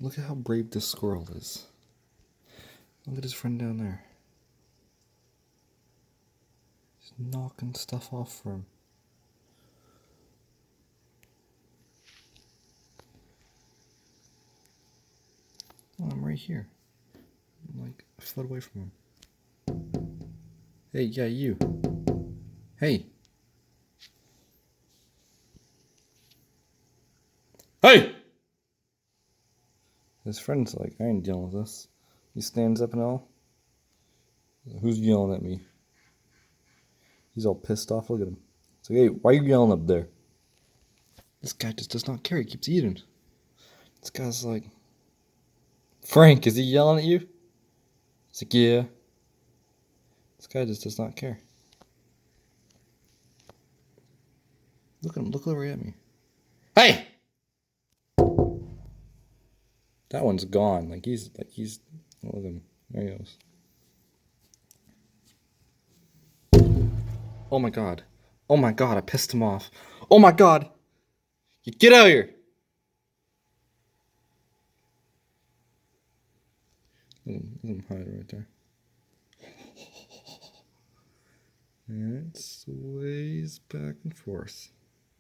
Look at how brave this squirrel is. Look at his friend down there. He's knocking stuff off for him. Oh, I'm right here. I'm like a foot away from him. Hey, yeah, you. Hey. Hey! His friend's like, I ain't dealing with this. He stands up and all. Who's yelling at me? He's all pissed off. Look at him. It's like, hey, why are you yelling up there? This guy just does not care. He keeps eating. This guy's like, Frank, is he yelling at you? It's like, yeah. This guy just does not care. Look at him. Look over at me. Hey! That one's gone. Look at him. There he goes. Oh my god. Oh my god, I pissed him off. Oh my god! You get out of here! Look at him hide right there. And it sways back and forth.